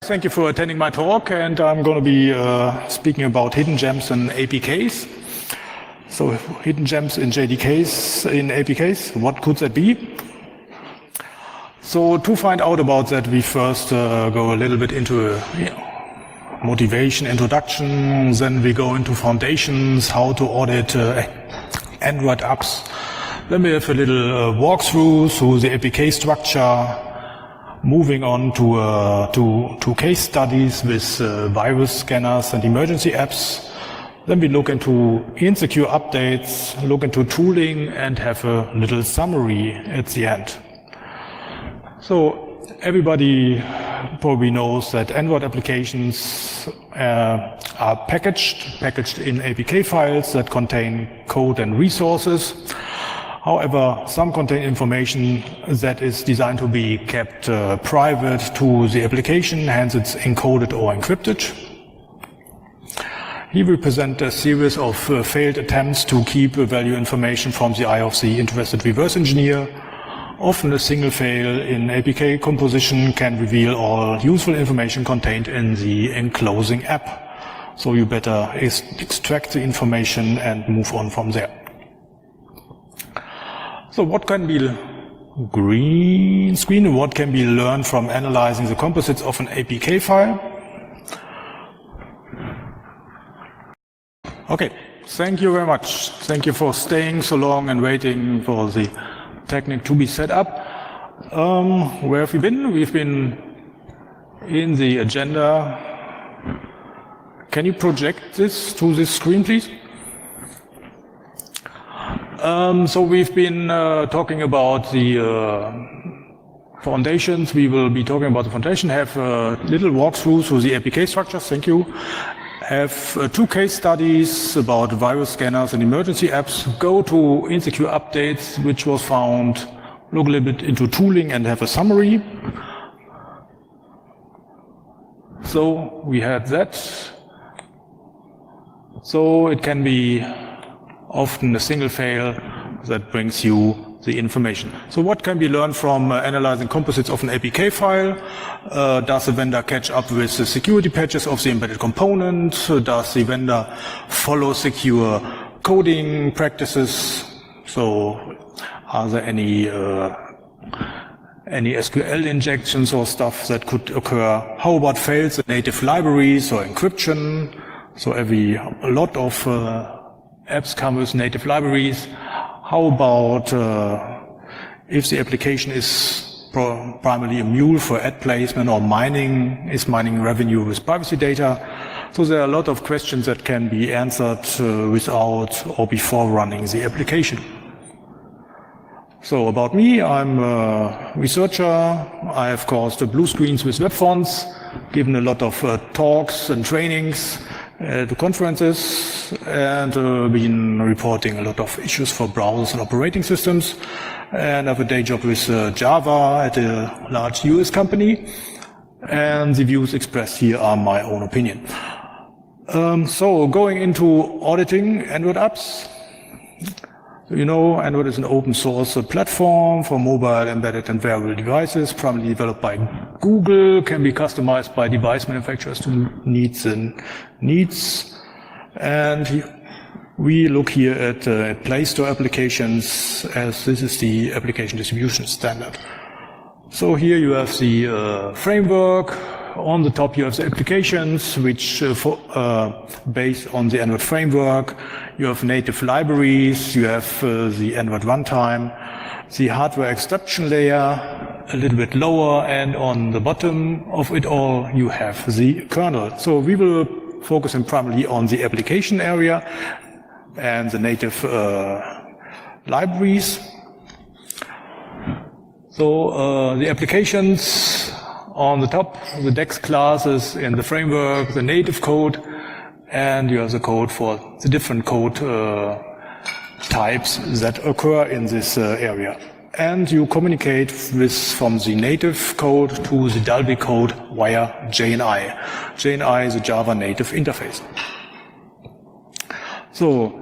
thank you for attending my talk, and I'm going to be speaking about hidden gems and APKs. So hidden gems in JDKs, in APKs, what could that be? So to find out about that, we first go a little bit into motivation, introduction, then we go into foundations, how to audit Android apps. Then we have a little walkthrough through the APK structure, moving on to case studies with virus scanners and emergency apps. Then we look into insecure updates, look into tooling, and have a little summary at the end. So everybody probably knows that Android applications are packaged in APK files that contain code and resources. However, some contain information that is designed to be kept private to the application, hence it's encoded or encrypted. Here we present a series of failed attempts to keep value information from the eye of the interested reverse engineer. Often a single fail in APK composition can reveal all useful information contained in the enclosing app. So you better extract the information and move on from there. So what can be green screen? What can be learned from analyzing the composites of an APK file? Okay, thank you very much. Thank you for staying so long and waiting for the technique to be set up. Where have we been? We've been in the agenda. Can you project this to this screen, please? So we've been talking about the foundations. We will be talking about the foundation, have a little walkthrough through the APK structures, thank you. Have two case studies about virus scanners and emergency apps, go to insecure updates, which was found, look a little bit into tooling and have a summary. So we had that. So it can be often a single fail that brings you the information. So what can be learned from analyzing composites of an APK file? Does the vendor catch up with the security patches of the embedded component? Does the vendor follow secure coding practices? So are there any SQL injections or stuff that could occur? How about fails in native libraries or encryption? So a lot of apps come with native libraries. How about if the application is primarily a mule for ad placement or mining, is mining revenue with privacy data? So there are a lot of questions that can be answered without or before running the application. So about me, I'm a researcher. I have caused blue screens with web fonts, given a lot of talks and trainings to conferences, and been reporting a lot of issues for browsers and operating systems. And I have a day job with Java at a large US company. And the views expressed here are my own opinion. So going into auditing Android apps. You know, Android is an open source platform for mobile, embedded and wearable devices, primarily developed by Google, can be customized by device manufacturers to needs. And we look here at Play Store applications, as this is the application distribution standard. So here you have the framework. On the top you have the applications, which based on the Android framework. You have native libraries, you have the Android runtime, the hardware abstraction layer a little bit lower, and on the bottom of it all you have the kernel. So we will focus primarily on the application area and the native libraries. So the applications on the top, the DEX classes in the framework, the native code, and you have the code for the different code types that occur in this area. And you communicate from the native code to the Dolby code via JNI. JNI is a Java native interface. So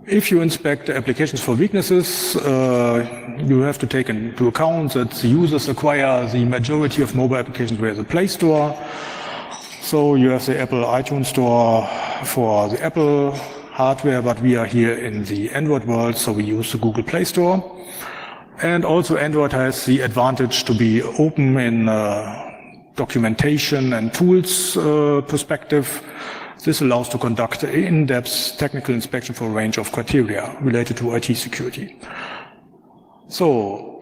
if you inspect the applications for weaknesses, you have to take into account that the users acquire the majority of mobile applications via the Play Store. So you have the Apple iTunes Store for the Apple hardware, but we are here in the Android world, so we use the Google Play Store. And also Android has the advantage to be open in documentation and tools perspective. This allows to conduct in-depth technical inspection for a range of criteria related to IT security. So,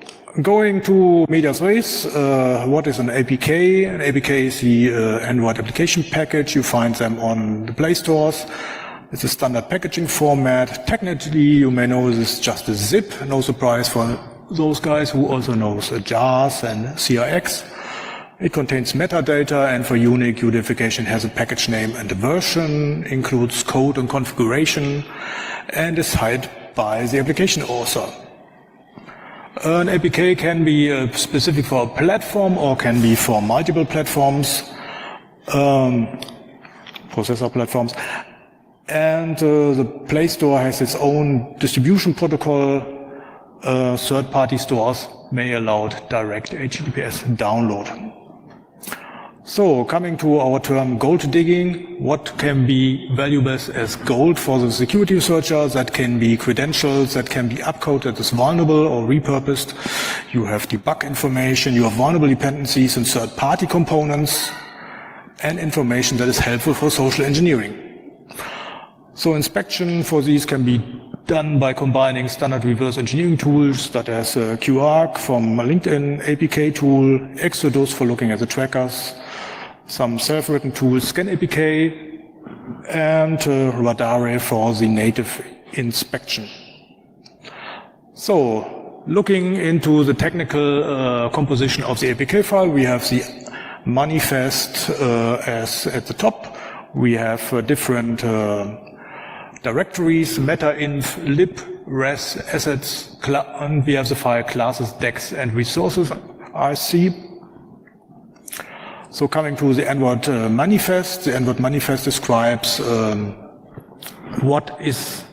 going to medias res, what is an APK? An APK is the Android application package. You find them on the Play Stores. It's a standard packaging format. Technically, you may know this is just a zip. No surprise for those guys who also knows JARS and CRX. It contains metadata, and for unique unification has a package name and a version, includes code and configuration, and is signed by the application author. An APK can be specific for a platform or can be for multiple platforms, processor platforms. And the Play Store has its own distribution protocol. Third-party stores may allow direct HTTPS download. So, coming to our term gold digging, what can be valuable as gold for the security researcher? That can be credentials, that can be app code that is vulnerable or repurposed. You have debug information, you have vulnerable dependencies and third-party components, and information that is helpful for social engineering. So inspection for these can be done by combining standard reverse engineering tools such as QArc from LinkedIn, APK tool, Exodus for looking at the trackers, some self-written tools, ScanAPK, and Radare for the native inspection. So, looking into the technical composition of the APK file, we have the manifest as at the top. We have different directories, meta-inf, lib, res, assets, and we have the file classes, decks, and resources RC. So coming to the Android manifest, the Android manifest describes what is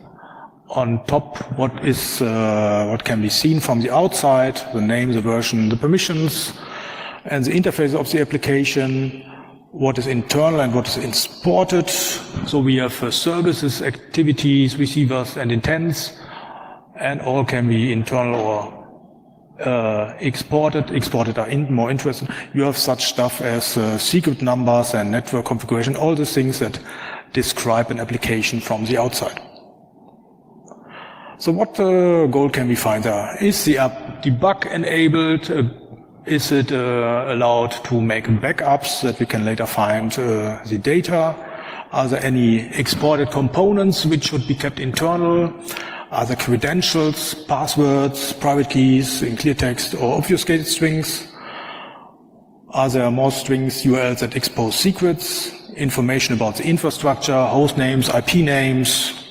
on top, what can be seen from the outside, the name, the version, the permissions, and the interface of the application, what is internal and what is exported. So we have services, activities, receivers, and intents, and all can be internal or exported. Exported are more interesting. You have such stuff as secret numbers and network configuration, all the things that describe an application from the outside. So what gold can we find there? Is the app debug enabled? Is it allowed to make backups that we can later find the data? Are there any exported components which should be kept internal? Are there credentials, passwords, private keys in clear text or obfuscated strings? Are there more strings, URLs that expose secrets, information about the infrastructure, host names, IP names,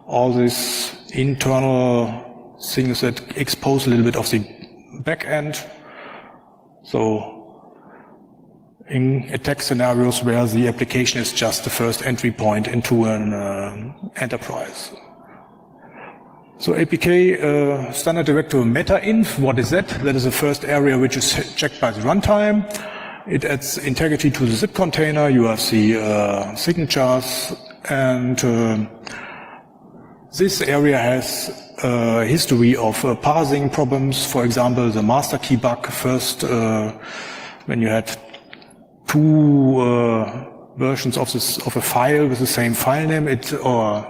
all these internal things that expose a little bit of the back end? So in attack scenarios where the application is just the first entry point into an enterprise. So APK standard directory meta-inf, what is that? That is the first area which is checked by the runtime. It adds integrity to the zip container. You have the signatures, and this area has a history of parsing problems. For example, the master key bug first, when you had two versions of a file with the same file name, it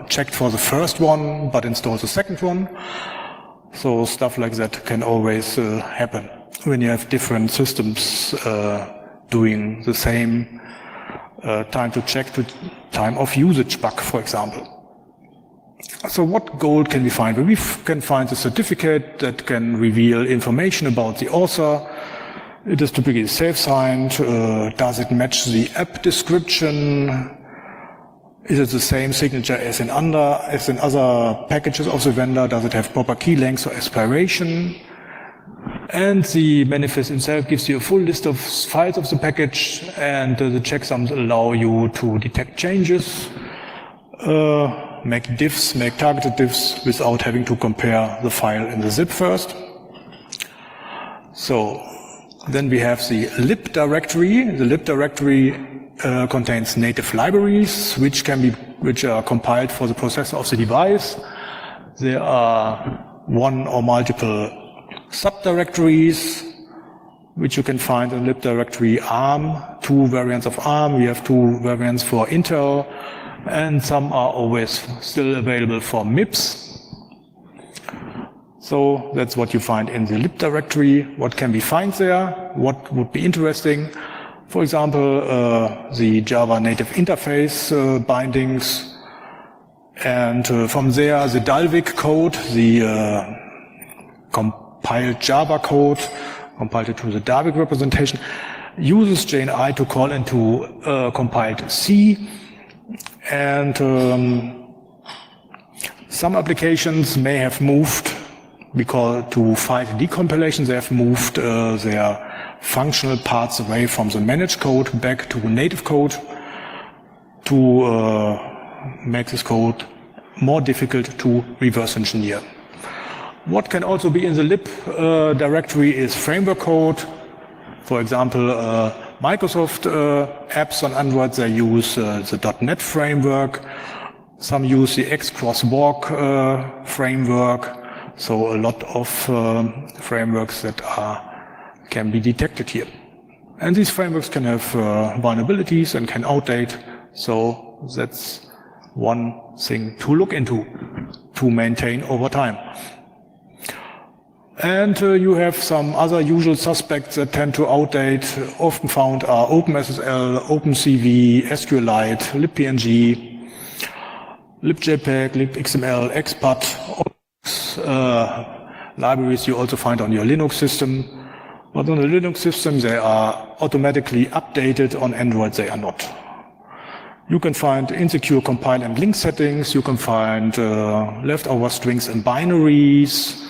checked for the first one but installed the second one. So stuff like that can always happen when you have different systems doing the same time to check to time of usage bug, for example. So what gold can we find? We can find a certificate that can reveal information about the author. It is typically self-signed. Does it match the app description? Is it the same signature as in other packages of the vendor? Does it have proper key length or expiration? And the manifest itself gives you a full list of files of the package, and the checksums allow you to detect changes, make diffs, make targeted diffs without having to compare the file in the zip first. So then we have the lib directory. The lib directory contains native libraries, which are compiled for the processor of the device. There are one or multiple subdirectories, which you can find in lib directory ARM, 2 variants of ARM. We have 2 variants for Intel, and some are always still available for MIPS. So that's what you find in the lib directory. What can we find there? What would be interesting? For example, the Java native interface bindings, and from there the Dalvik code, the compiled Java code, compiled to the Dalvik representation, uses JNI to call into compiled C, and some applications may have moved, because to 5D compilation, they have moved their functional parts away from the managed code back to native code to make this code more difficult to reverse engineer. What can also be in the lib directory is framework code. For example, Microsoft apps on Android, they use the .NET framework. Some use the X-Crosswalk framework. So a lot of frameworks that can be detected here. And these frameworks can have vulnerabilities and can outdate. So that's one thing to look into, to maintain over time. And you have some other usual suspects that tend to outdate. Often found are OpenSSL, OpenCV, SQLite, libpng, libjpeg, libxml, expat. Libraries you also find on your Linux system. But on the Linux system, they are automatically updated. On Android, they are not. You can find insecure compile and link settings. You can find leftover strings and binaries,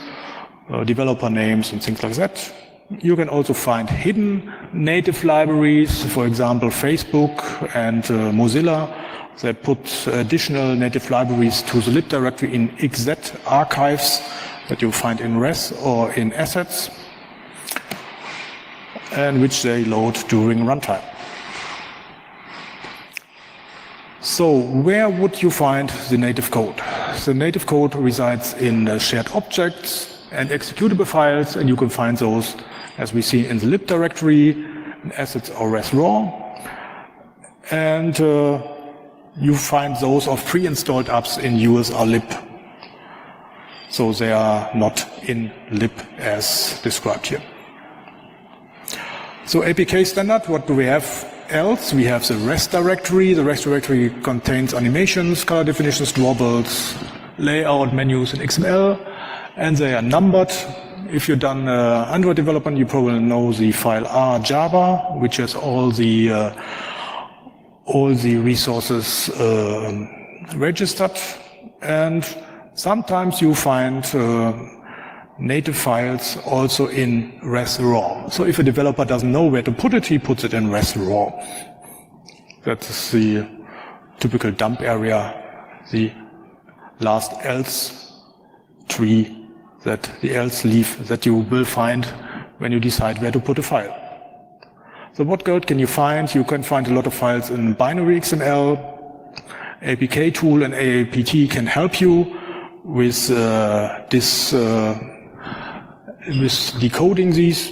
developer names and things like that. You can also find hidden native libraries, for example, Facebook and Mozilla. They put additional native libraries to the lib directory in XZ archives that you find in res or in assets, and which they load during runtime. So where would you find the native code? The native code resides in shared objects and executable files, and you can find those, as we see, in the lib directory, in assets or res raw. And you find those of pre-installed apps in USR-lib. So they are not in lib as described here. So APK standard, what do we have else? We have the REST directory. The REST directory contains animations, color definitions, drawbells, layout menus in XML, and they are numbered. If you've done Android development, you probably know the file R-Java, which has all the resources registered, and sometimes you find native files also in res raw. So if a developer doesn't know where to put it, he puts it in res raw. That's the typical dump area, the last else tree, that the else leaf that you will find when you decide where to put a file. So what code can you find? You can find a lot of files in binary XML. APK tool and AAPT can help you with with decoding these.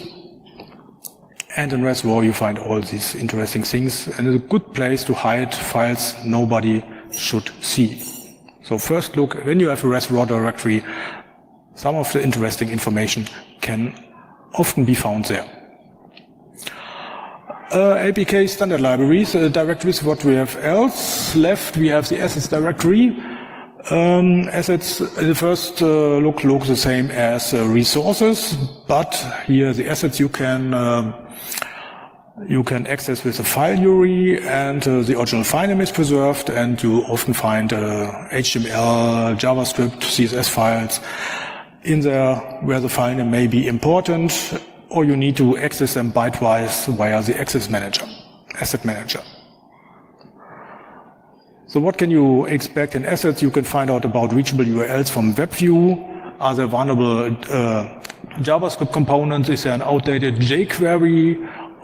And in res raw you find all these interesting things, and it's a good place to hide files nobody should see. So first look, when you have a res raw directory, some of the interesting information can often be found there. APK standard libraries, directories, what we have else left, we have the assets directory. Assets, the first look the same as resources, but here the assets you can access with a file URI, and the original file name is preserved, and you often find HTML, JavaScript, CSS files in there where the file name may be important, or you need to access them bytewise via the asset manager. So what can you expect in assets? You can find out about reachable URLs from WebView. Are there vulnerable JavaScript components? Is there an outdated jQuery?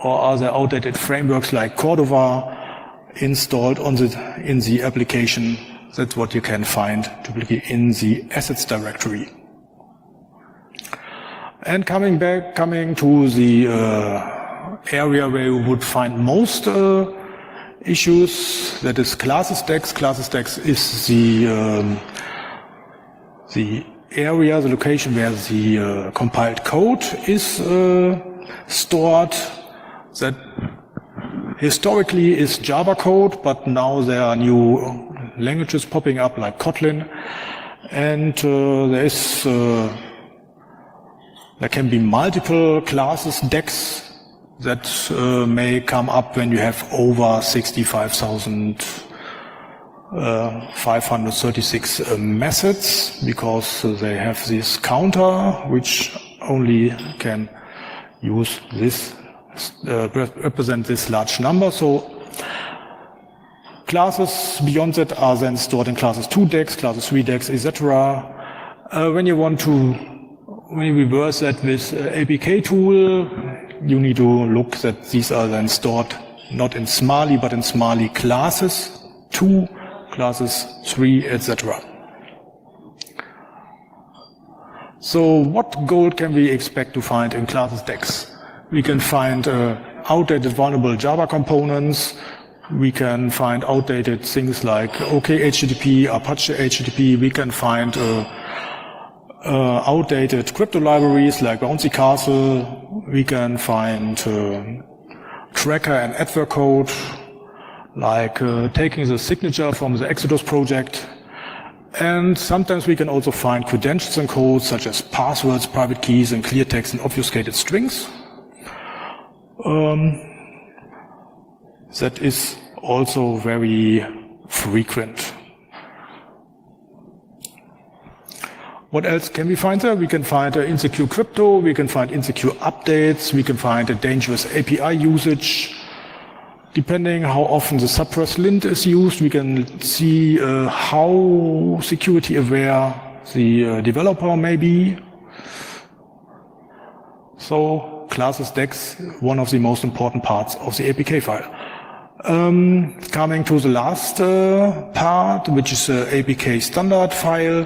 Or are there outdated frameworks like Cordova? installed in the application. That's what you can find typically in the assets directory. And coming to the area where you would find most issues, that is classes decks. Classes decks is the area, the location where the compiled code is stored. That historically is Java code, but now there are new languages popping up like Kotlin, and there can be multiple classes decks that may come up when you have over 65,536 methods, because they have this counter which only can use this, represent this large number. So classes beyond that are then stored in classes 2 decks, classes 3 decks, etc. When you reverse that with APK tool, you need to look that these are then stored not in Smali, but in Smali classes 2, classes 3, etc. So what gold can we expect to find in classes decks? We can find outdated vulnerable Java components. We can find outdated things like OKHTTP, Apache HTTP. We can find outdated crypto libraries like Bouncy Castle. We can find tracker and adware code, like taking the signature from the Exodus project. And sometimes we can also find credentials and codes such as passwords, private keys, and clear text and obfuscated strings. That is also very frequent. What else can we find there? We can find insecure crypto, we can find insecure updates, we can find a dangerous API usage. Depending how often the suppress lint is used, we can see how security aware the developer may be. So classes decks, one of the most important parts of the APK file. Coming to the last part, which is the APK standard file,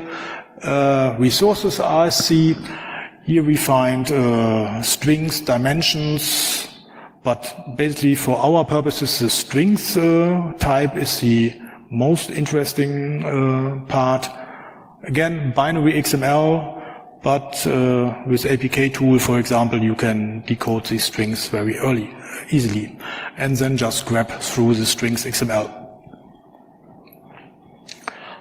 resources RSC. Here we find strings, dimensions, but basically for our purposes, the strings type is the most interesting part. Again, binary XML, but with APK tool, for example, you can decode these strings very easily, and then just grab through the strings XML.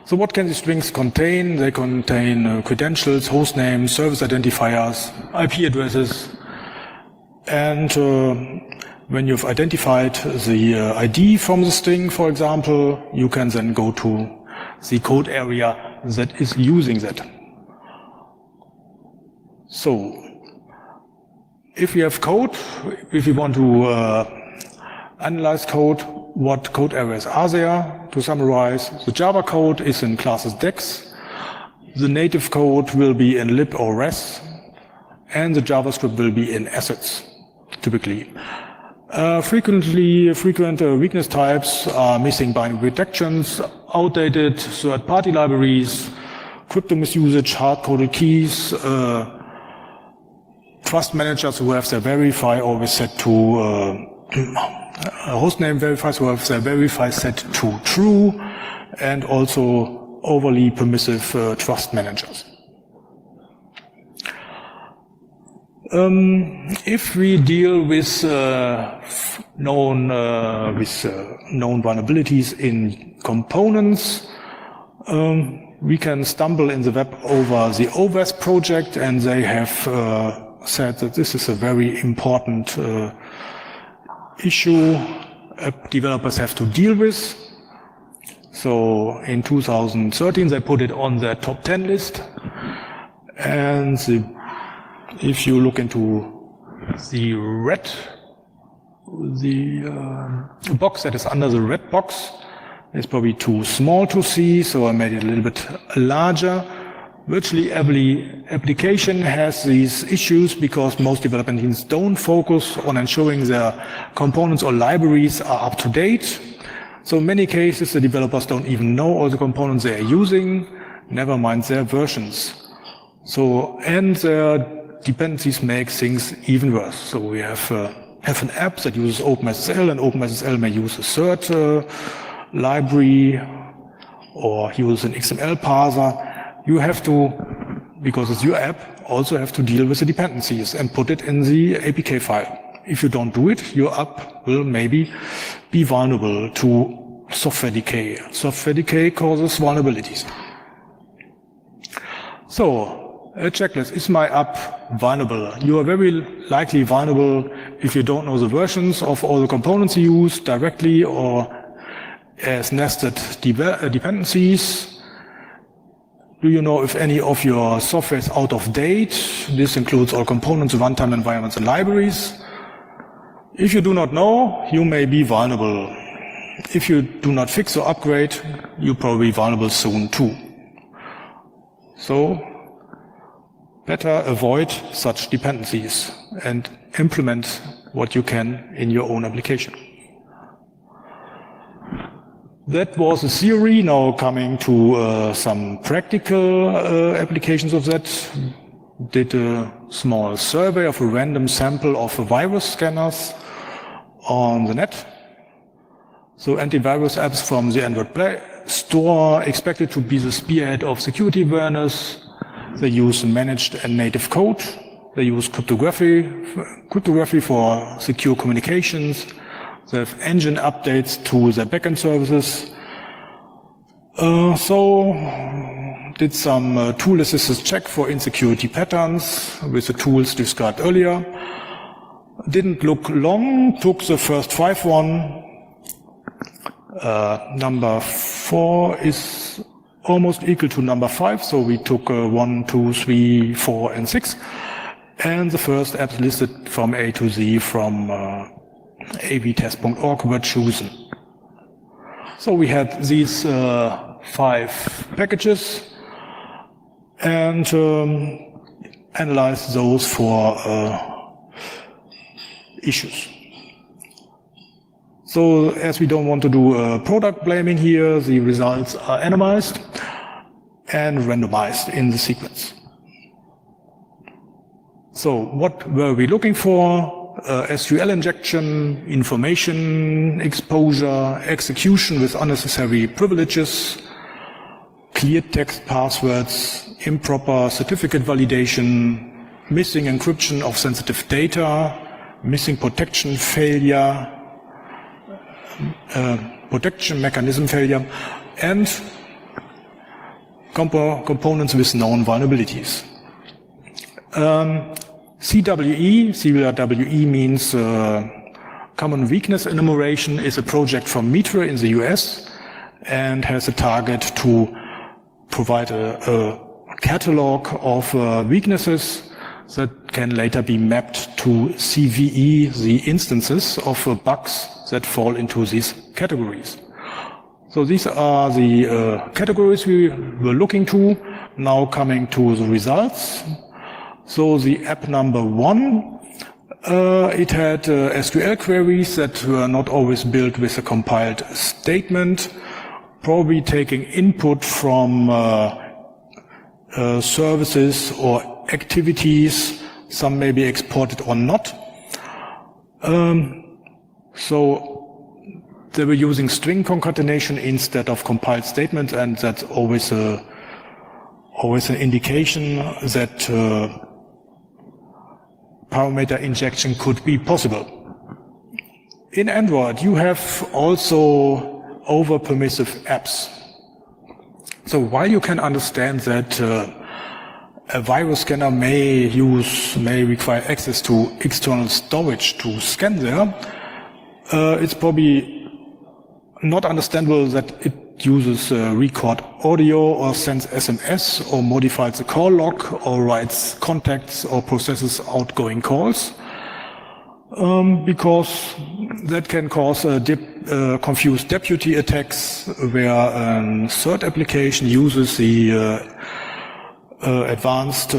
So what can the strings contain? They contain credentials, host names, service identifiers, IP addresses, and when you've identified the ID from the string, for example, you can then go to the code area that is using that. So, if we have code, if we want to analyze code, what code areas are there? To summarize, the Java code is in classes decks, the native code will be in lib or res, and the JavaScript will be in assets, typically. Frequent weakness types are missing binary detections, outdated third-party libraries, crypto misusage, hard-coded keys, trust managers who have their verify always set to hostname verifiers who have their verify set to true, and also overly permissive trust managers. If we deal with known vulnerabilities in components, we can stumble in the web over the OWASP project, and they have said that this is a very important issue developers have to deal with. So in 2013 they put it on their top 10 list, and if you look into the box that is under the red box, it's probably too small to see, so I made it a little bit larger. Virtually every application has these issues because most development teams don't focus on ensuring their components or libraries are up to date. So in many cases, the developers don't even know all the components they are using, never mind their versions. So, and their dependencies make things even worse. So we have an app that uses OpenSSL, and OpenSSL may use a third library or use an XML parser. You have to, because it's your app, also have to deal with the dependencies and put it in the APK file. If you don't do it, your app will maybe be vulnerable to software decay. Software decay causes vulnerabilities. So, a checklist. Is my app vulnerable? You are very likely vulnerable if you don't know the versions of all the components you use directly or as nested dependencies. Do you know if any of your software is out of date? This includes all components, runtime environments, and libraries. If you do not know, you may be vulnerable. If you do not fix or upgrade, you're probably vulnerable soon too. So, better avoid such dependencies and implement what you can in your own application. That was a theory. Now coming to some practical applications of that. Did a small survey of a random sample of virus scanners on the net. So antivirus apps from the Android Play Store expected to be the spearhead of security awareness. They use managed and native code. They use cryptography for secure communications. They have engine updates to their backend services. So did some tool-assisted check for insecurity patterns with the tools described earlier. Didn't look long, took the first 5 one. Number 4 is almost equal to number 5, so we took 1, 2, 3, 4, and 6. And the first apps listed from A to Z from avtest.org were chosen. So we had these 5 packages and analyzed those for issues. So as we don't want to do product blaming here, the results are anonymized and randomized in the sequence. So what were we looking for? SQL injection, information exposure, execution with unnecessary privileges, clear text passwords, improper certificate validation, missing encryption of sensitive data, missing protection failure, protection mechanism failure, and components with known vulnerabilities. CWE means Common Weakness Enumeration, is a project from Mitre in the US and has a target to provide a catalog of weaknesses that can later be mapped to CVE, the instances of bugs that fall into these categories. So these are the categories we were looking to. Now coming to the results. So the app number 1, it had SQL queries that were not always built with a compiled statement, probably taking input from services or activities. Some may be exported or not. So they were using string concatenation instead of compiled statements, and that's always an indication that parameter injection could be possible. In Android, you have also over-permissive apps. So while you can understand that a virus scanner may require access to external storage to scan there, it's probably not understandable that it uses record audio or sends SMS or modifies the call log or writes contacts or processes outgoing calls, because that can cause confused deputy attacks where a third application uses the advanced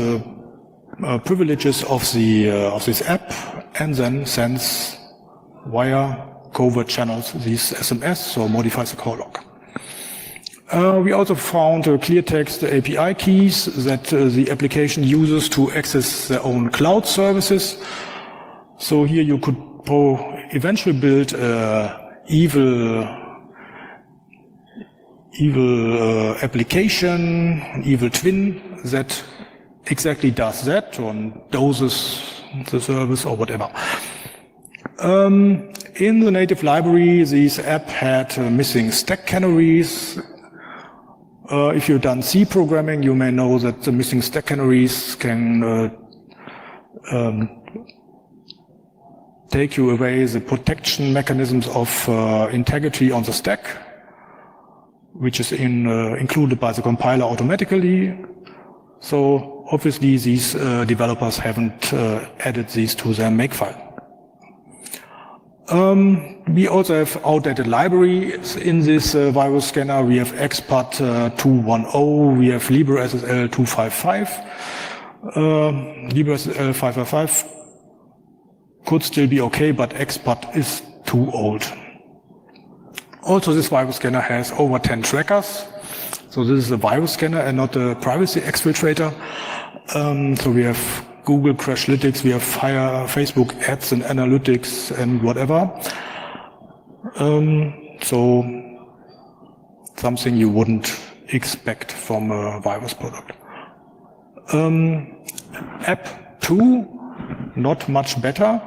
privileges of this app and then sends via covert channels these SMS, so modifies the call log. We also found clear text API keys that the application uses to access their own cloud services. So here you could eventually build evil application, an evil twin that exactly does that or doses the service or whatever. In the native library, this app had missing stack canaries. If you've done C programming, you may know that the missing stack canaries can take you away the protection mechanisms of integrity on the stack, which is included by the compiler automatically. So obviously these developers haven't added these to their makefile. We also have outdated libraries in this virus scanner. We have Expat 2.10, we have LibreSSL 2.55. LibreSSL 5.55 could still be okay, but Expat is too old. Also, this virus scanner has over 10 trackers. So this is a virus scanner and not a privacy exfiltrator. So we have Google Crashlytics, we have Facebook ads and analytics and whatever. So something you wouldn't expect from a virus product. App 2, not much better.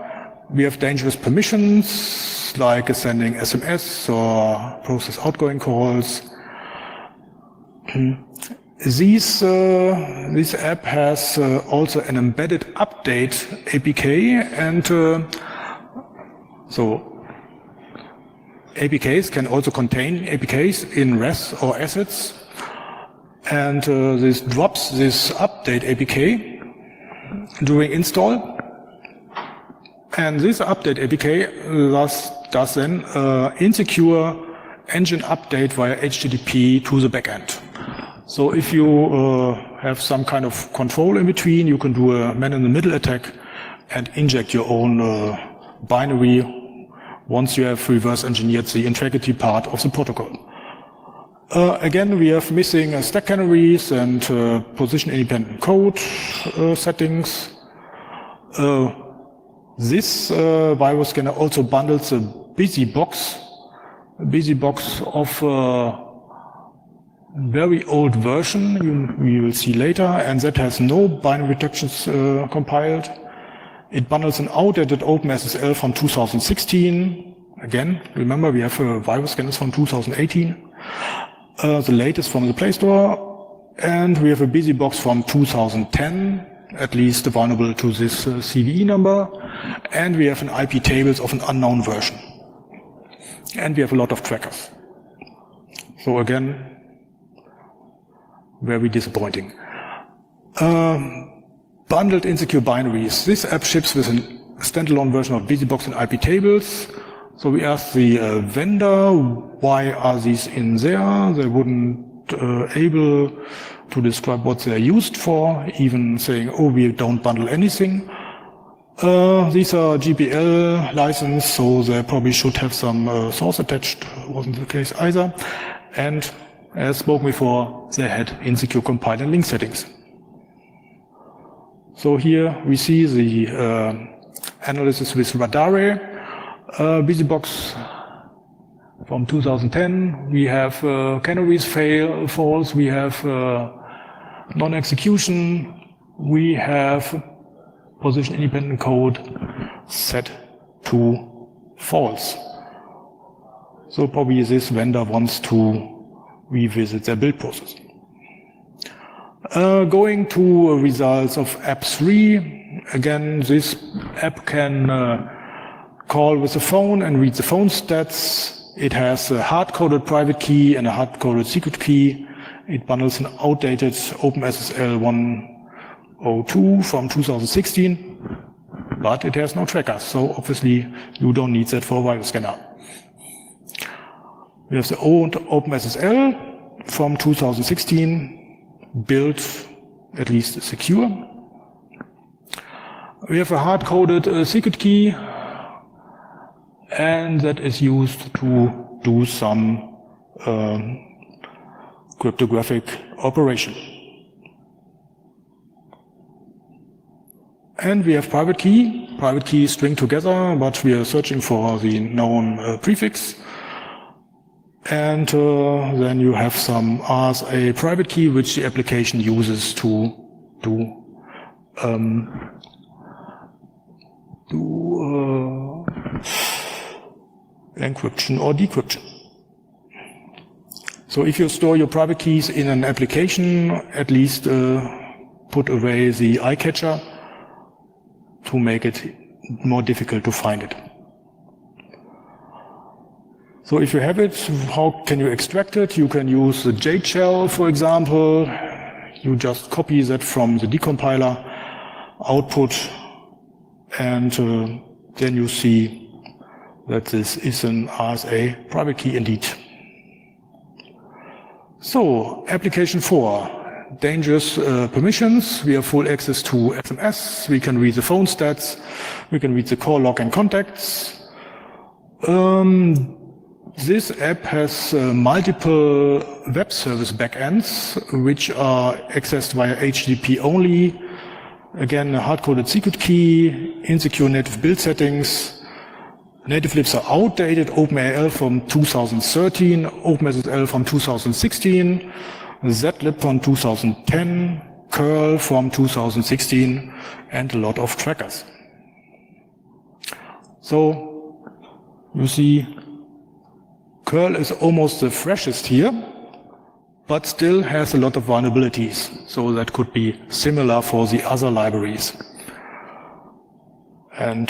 We have dangerous permissions like sending SMS or process outgoing calls. This app has also an embedded update APK, and so APKs can also contain APKs in REST or assets, and this drops this update APK during install, and this update APK does then insecure engine update via HTTP to the backend. So if you have some kind of control in between, you can do a man-in-the-middle attack and inject your own binary once you have reverse engineered the integrity part of the protocol. Again, we have missing stack canaries and position-independent code settings. This virus scanner also bundles a busy box of very old version we will see later, and that has no binary detections compiled. It bundles an outdated OpenSSL from 2016. Again, remember we have virus scanners from 2018. The latest from the Play Store, and we have a busy box from 2010, at least vulnerable to this CVE number, and we have an IP tables of an unknown version. And we have a lot of trackers. So again, very disappointing. Bundled insecure binaries. This app ships with a standalone version of BusyBox and IP tables. So we asked the vendor, why are these in there? They wouldn't able to describe what they're used for, even saying, oh, we don't bundle anything. These are GPL licensed, so they probably should have some source attached. Wasn't the case either. And as spoken before, they had insecure compile and link settings. So here we see the analysis with Radare. BusyBox from 2010. We have canaries false. We have non-execution. We have position independent code set to false. So probably this vendor wants to revisit their build process. Going to results of app 3. Again, this app can call with the phone and read the phone stats. It has a hard-coded private key and a hard-coded secret key. It bundles an outdated OpenSSL 1.02 from 2016, but it has no trackers, so obviously you don't need that for a virus scanner. We have the old OpenSSL from 2016, built at least secure. We have a hard-coded secret key, and that is used to do some cryptographic operation. And we have private key string together, but we are searching for the known prefix. And then you have some RSA private key, which the application uses to do encryption or decryption. So if you store your private keys in an application, at least put away the eye catcher to make it more difficult to find it. So if you have it, how can you extract it? You can use the Jade shell, for example. You just copy that from the decompiler output, and then you see that this is an RSA private key indeed. So, application 4, dangerous permissions. We have full access to SMS. We can read the phone stats. We can read the call log and contacts. This app has multiple web service backends, which are accessed via HTTP only. Again, a hard-coded secret key, insecure native build settings. Native libs are outdated, OpenAL from 2013, OpenSSL from 2016, zlib from 2010, curl from 2016, and a lot of trackers. So, you see, curl is almost the freshest here, but still has a lot of vulnerabilities. So that could be similar for the other libraries. And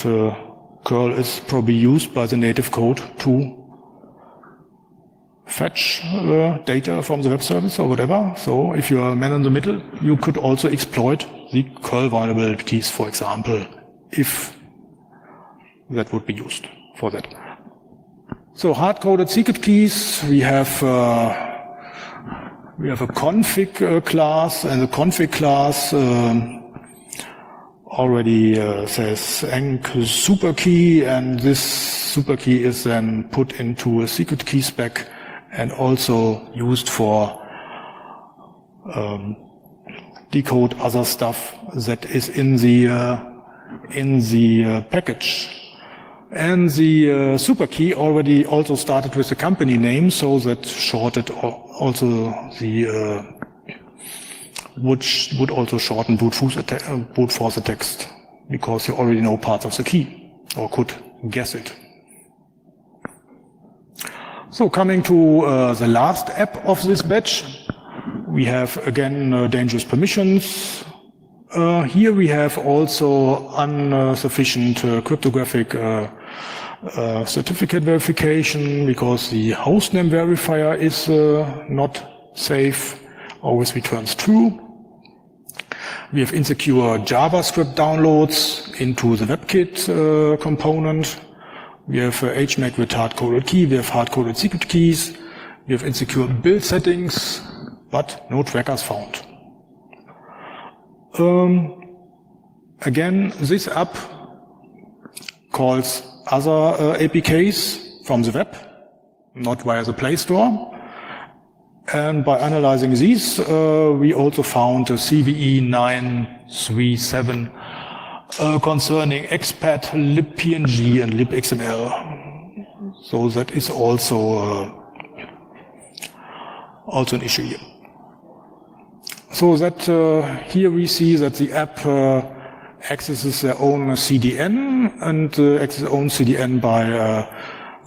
curl is probably used by the native code to fetch data from the web service or whatever. So if you are a man in the middle, you could also exploit the curl vulnerabilities, for example, if that would be used for that. So hard-coded secret keys, we have a config class, and the config class already says enc super key, and this super key is then put into a secret key spec and also used for decode other stuff that is in the package. And the super key already also started with the company name, so that shorted also the would also shorten brute force text, because you already know parts of the key or could guess it. So coming to the last app of this batch, we have again dangerous permissions. Here we have also insufficient cryptographic certificate verification, because the hostname verifier is not safe, always returns true. We have insecure JavaScript downloads into the WebKit component. We have HMAC with hard-coded key. We have hard-coded secret keys. We have insecure build settings, but no trackers found. Again, this app calls other APKs from the web, not via the Play Store. And by analyzing these, we also found a CVE 937 concerning expat, libpng, and libxml. So that is also an issue here. So that here we see that the app accesses their own CDN, and accesses their own CDN by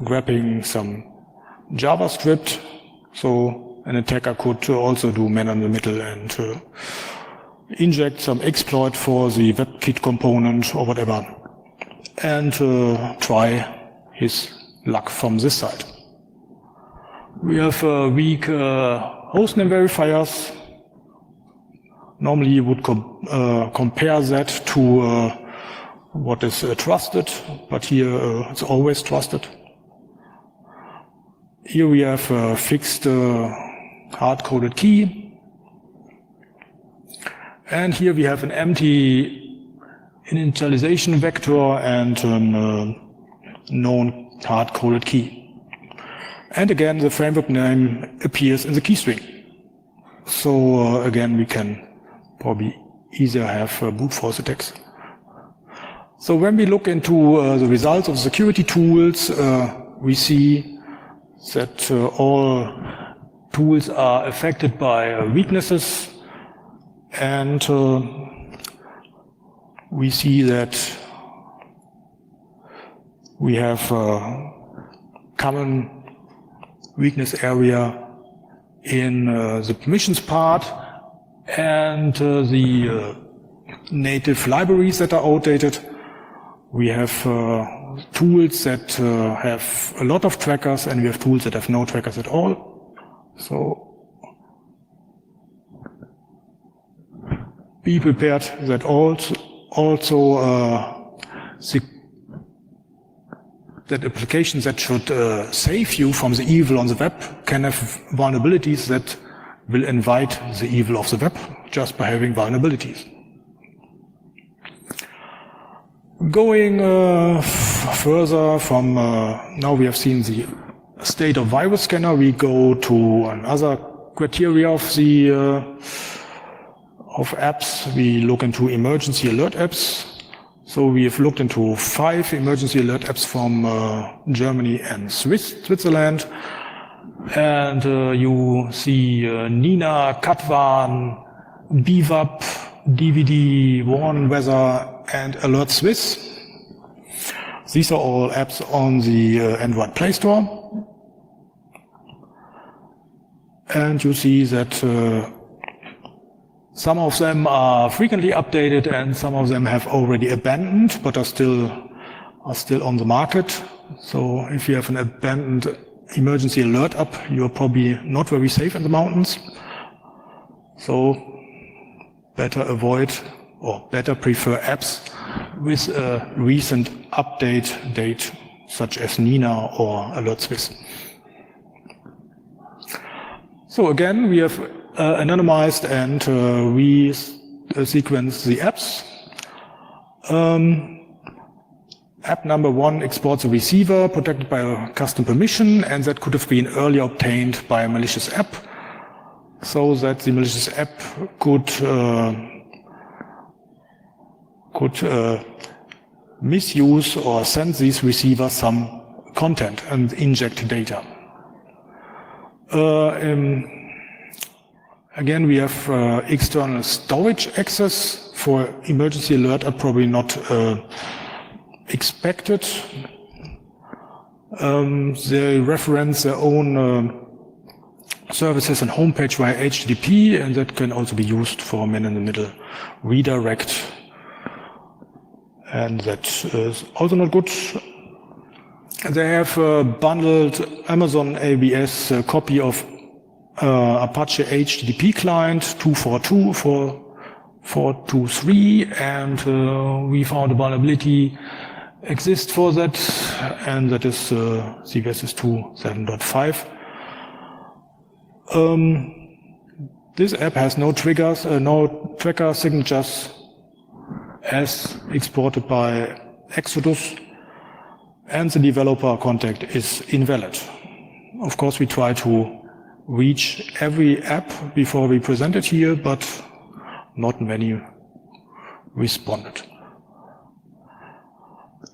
grabbing some JavaScript. So an attacker could also do man in the middle and inject some exploit for the WebKit component or whatever, and try his luck from this side. We have weak hostname verifiers. Normally you would compare that to what is trusted, but here it's always trusted. Here we have a fixed hard-coded key. And here we have an empty initialization vector and a known hard-coded key. And again, the framework name appears in the key string. So again, we can probably easier have brute force attacks. So when we look into the results of security tools, we see that all tools are affected by weaknesses, and we see that we have a common weakness area in the permissions part and the native libraries that are outdated. We have tools that have a lot of trackers, and we have tools that have no trackers at all. So be prepared that also that applications that should save you from the evil on the web can have vulnerabilities that will invite the evil of the web just by having vulnerabilities. Going further from, now we have seen the state of virus scanner, we go to another criteria of the of apps. We look into emergency alert apps. So we have looked into 5 emergency alert apps from Germany and Switzerland. And you see Nina, Katwan, BWAP, DVD, Warn Weather, and Alert Swiss. These are all apps on the Android Play Store. And you see that some of them are frequently updated and some of them have already abandoned but are still on the market. So if you have an abandoned emergency alert app, you're probably not very safe in the mountains. So better avoid or better prefer apps with a recent update date such as Nina or Alert Swiss. So again, we have anonymized and we sequence the apps. App number 1 exports a receiver protected by a custom permission, and that could have been earlier obtained by a malicious app, so that the malicious app could misuse or send these receivers some content and inject data. Again, we have external storage access for emergency alert are probably not expected. They reference their own services and homepage via HTTP, and that can also be used for man-in-the-middle redirect. And that is also not good. They have bundled Amazon AWS copy of Apache HTTP client 242 for 423, and we found a vulnerability exists for that, and that is CVSS 2.7.5. This app has no triggers, no tracker signatures as exported by Exodus, and the developer contact is invalid. Of course, we try to reach every app before we present it here, but not many responded.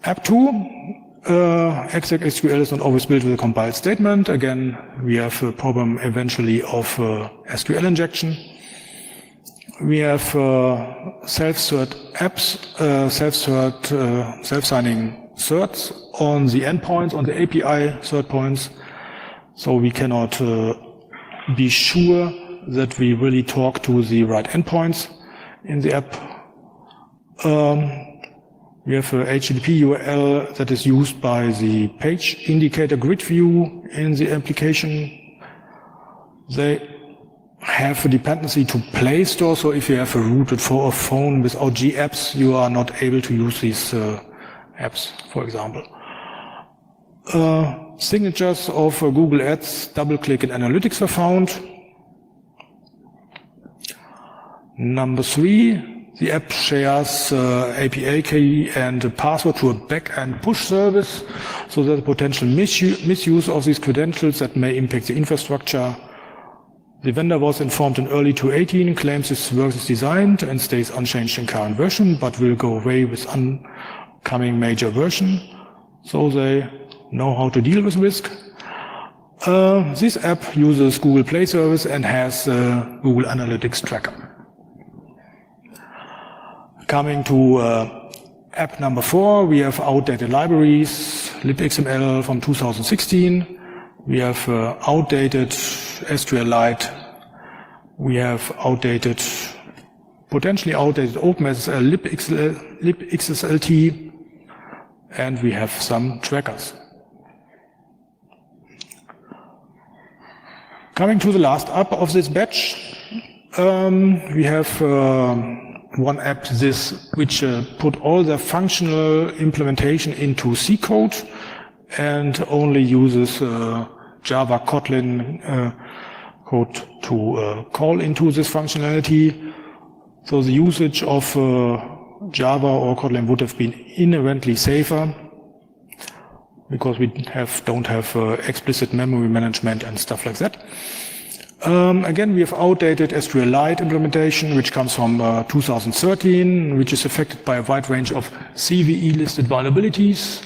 App 2, exec.SQL is not always built with a compiled statement. Again, we have a problem eventually of SQL injection. We have self-cert apps, self-signing certs on the endpoints, on the API cert points. So we cannot be sure that we really talk to the right endpoints in the app. We have a HTTP URL that is used by the page indicator grid view in the application. They have a dependency to Play Store, so if you have a rooted for a phone without G-apps, you are not able to use these apps, for example. Signatures of Google Ads, double-click and analytics are found. Number 3, The app shares API key and a password to a back-end push service, so there's a potential misuse of these credentials that may impact the infrastructure. The vendor was informed in early 2018, claims this work is designed and stays unchanged in current version, but will go away with upcoming major version. So they know how to deal with risk. This app uses Google Play service and has a Google Analytics tracker. Coming to app number 4, we have outdated libraries, libxml from 2016. We have outdated SQLite. We have outdated, potentially outdated OpenSSL, libxslt, and we have some trackers. Coming to the last app of this batch, we have one app which put all the functional implementation into C code and only uses Java Kotlin code to call into this functionality. So the usage of Java or Kotlin would have been inherently safer because we don't have explicit memory management and stuff like that. Again, we have outdated SQLite implementation, which comes from 2013, which is affected by a wide range of CVE-listed vulnerabilities.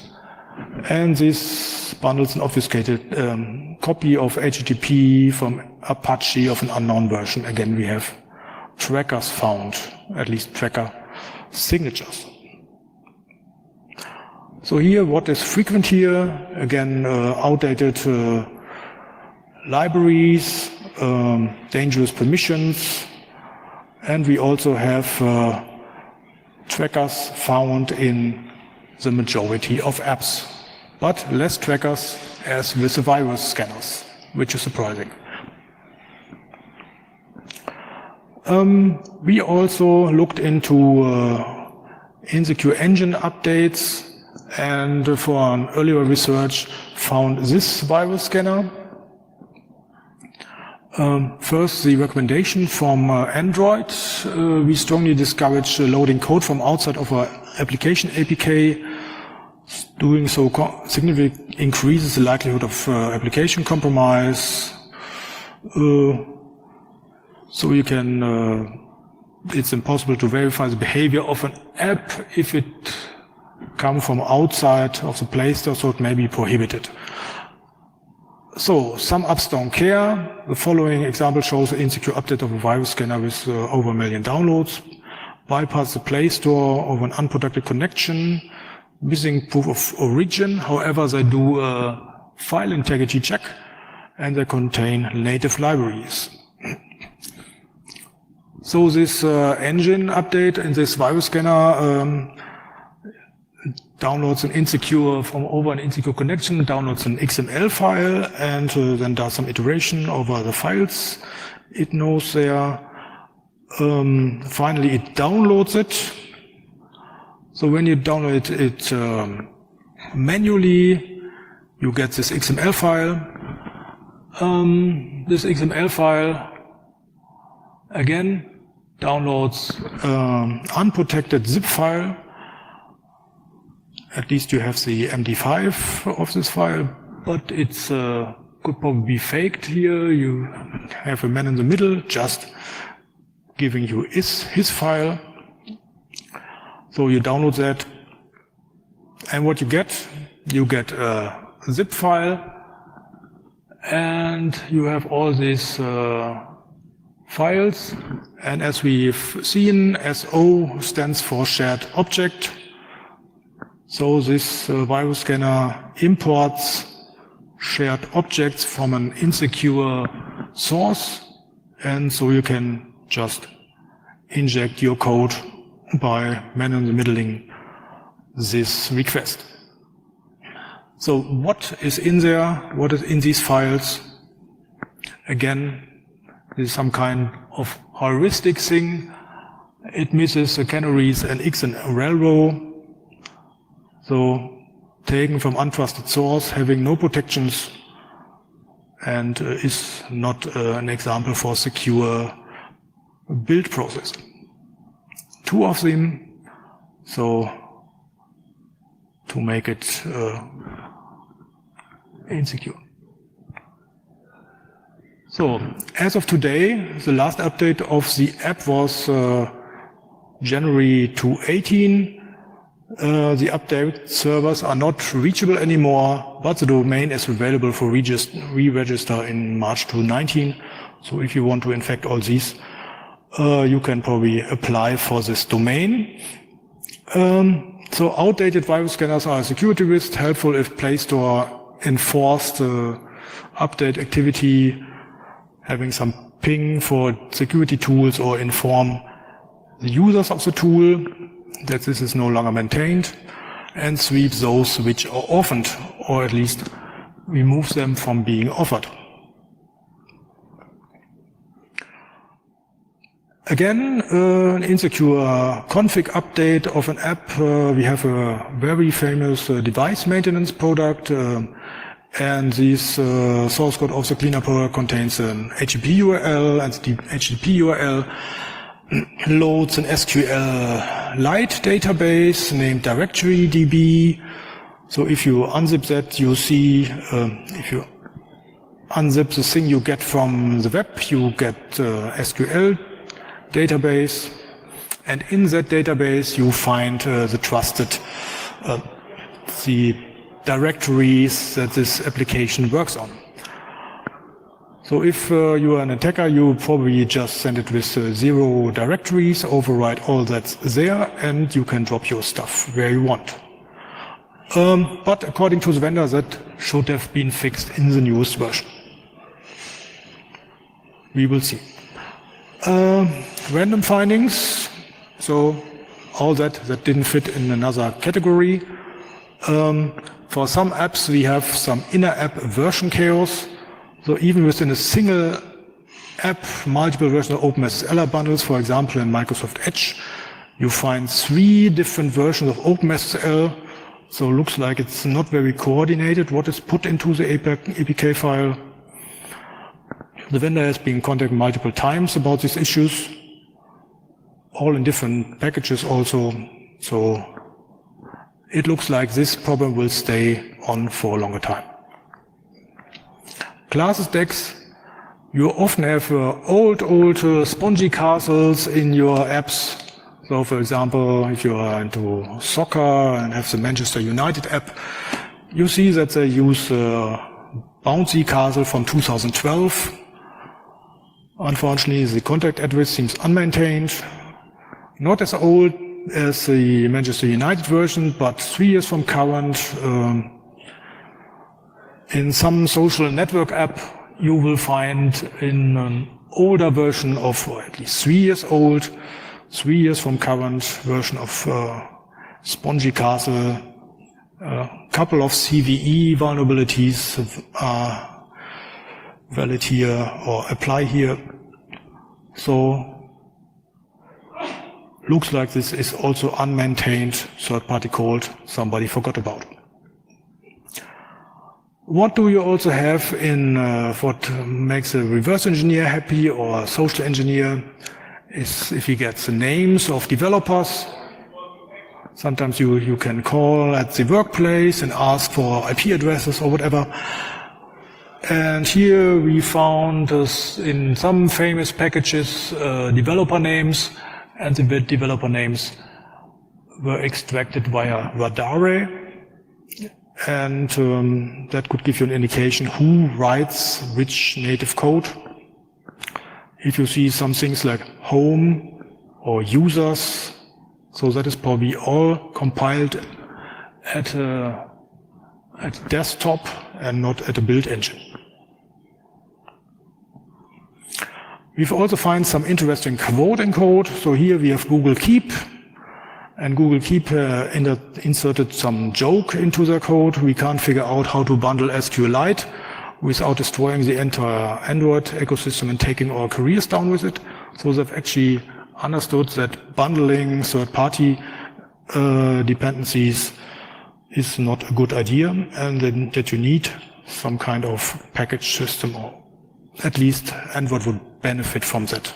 And this bundles an obfuscated copy of HTTP from Apache of an unknown version. Again, we have trackers found, at least tracker signatures. So here, what is frequent here? Again, outdated libraries, dangerous permissions, and we also have trackers found in the majority of apps, but less trackers as with the virus scanners, which is surprising. We also looked into insecure engine updates, and for an earlier research found this virus scanner. First, the recommendation from Android. We strongly discourage loading code from outside of our application APK. Doing so significantly increases the likelihood of application compromise. So you can, it's impossible to verify the behavior of an app if it comes from outside of the Play Store, so it may be prohibited. So, some apps don't care. The following example shows an insecure update of a virus scanner with over 1 million downloads. Bypass the Play Store over an unprotected connection, missing proof of origin. However, they do a file integrity check and they contain native libraries. So this engine update in this virus scanner downloads an insecure from over an insecure connection, downloads an XML file, and then does some iteration over the files it knows there. Finally, it downloads it. So when you download it manually, you get this XML file. This XML file, again, downloads unprotected zip file. At least you have the MD5 of this file, but it's could probably be faked here. You have a man in the middle just giving you his file. So you download that, and what you get a zip file, and you have all these files. And as we've seen, SO stands for shared object. So this virus scanner imports shared objects from an insecure source, and so you can just inject your code by man-in-the-middling this request. So what is in there? What is in these files? Again, this is some kind of heuristic thing. It misses the canaries and X and rel row. So taken from untrusted source, having no protections, and is not an example for secure build process. two of them, so to make it insecure. So, as of today, the last update of the app was January 2018. The update servers are not reachable anymore, but the domain is available for re-register in March 2019. So if you want to infect all these, you can probably apply for this domain. So outdated virus scanners are a security risk, helpful if Play Store enforced update activity, having some ping for security tools, or inform the users of the tool that this is no longer maintained, and sweep those which are orphaned, or at least remove them from being offered. Again, an insecure config update of an app. We have a very famous device maintenance product, and this source code of the cleaner product contains an HTTP URL, and the HTTP URL loads an SQLite database named directory.db. So if you unzip that, you see, if you unzip the thing you get from the web, you get SQL database, and in that database you find the trusted the directories that this application works on. So if you are an attacker, you probably just send it with 0 directories, override all that's there, and you can drop your stuff where you want. But according to the vendor, that should have been fixed in the newest version. We will see. Random findings, so all that didn't fit in another category. For some apps, we have some inner app version chaos. So even within a single app, multiple versions of OpenSSL bundles, for example, in Microsoft Edge, you find 3 different versions of OpenSSL. So it looks like it's not very coordinated what is put into the APK file. The vendor has been contacted multiple times about these issues, all in different packages also. So it looks like this problem will stay on for a longer time. Classes decks, you often have old spongy castles in your apps. So for example, if you are into soccer and have the Manchester United app, you see that they use Bouncy Castle from 2012. Unfortunately, the contact address seems unmaintained, not as old as the Manchester United version, but 3 years from current. In some social network app, you will find in an older version of, or at least 3 years old, 3 years from current version of Spongy Castle, a couple of CVE vulnerabilities are valid here or apply here. So looks like this is also unmaintained third-party code somebody forgot about. What do you also have in what makes a reverse engineer happy or a social engineer is if he gets the names of developers. Sometimes you can call at the workplace and ask for IP addresses or whatever. And here we found in some famous packages developer names, and the developer names were extracted via Radare. And that could give you an indication who writes which native code. If you see some things like home or users, so that is probably all compiled at desktop and not at a build engine. We've also found some interesting quote in code. So here we have Google Keep. And Google Keep inserted some joke into their code. We can't figure out how to bundle SQLite without destroying the entire Android ecosystem and taking our careers down with it. So they've actually understood that bundling third-party dependencies is not a good idea, and then that you need some kind of package system, or at least Android would benefit from that.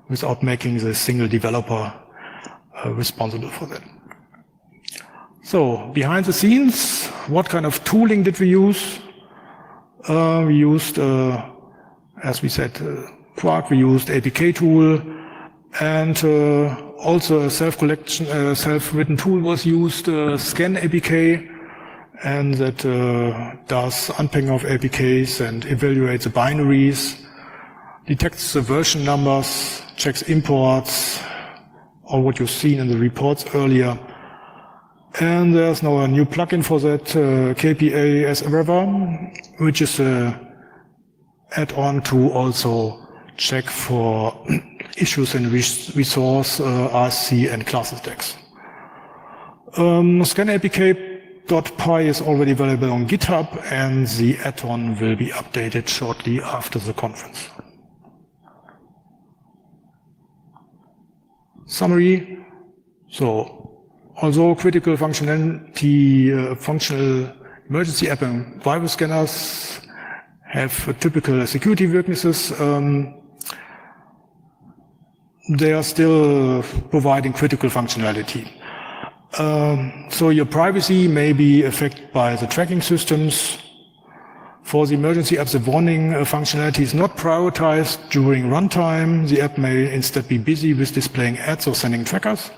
without making the single developer responsible for that. So behind the scenes, what kind of tooling did we use? We used, as we said, Quark, we used APK tool, and also a self-written tool was used, Scan APK, and that does unpacking of APKs and evaluates the binaries, detects the version numbers, checks imports, all what you've seen in the reports earlier. And there's now a new plugin for that, KPA as ever, which is an add-on to also check for issues in resource, RSC, and classes decks. ScanAPK.py is already available on GitHub, and the add-on will be updated shortly after the conference. Summary. So, although critical functionality, functional emergency app and virus scanners have typical security weaknesses, they are still providing critical functionality. So your privacy may be affected by the tracking systems. For the emergency apps, the warning functionality is not prioritized during runtime. The app may instead be busy with displaying ads or sending trackers.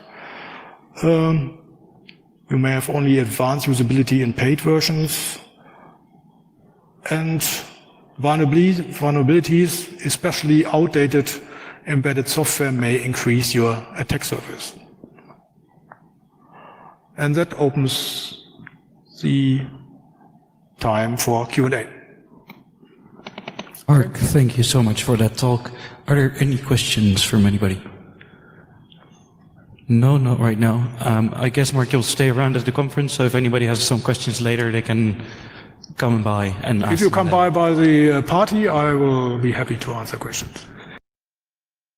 You may have only advanced usability in paid versions. And vulnerabilities, especially outdated embedded software, may increase your attack surface. And that opens the time for Q&A. Marc, thank you so much for that talk. Are there any questions from anybody? No, not right now. I guess, Marc, you'll stay around at the conference, so if anybody has some questions later, they can come by and ask. If you come by the party, I will be happy to answer questions.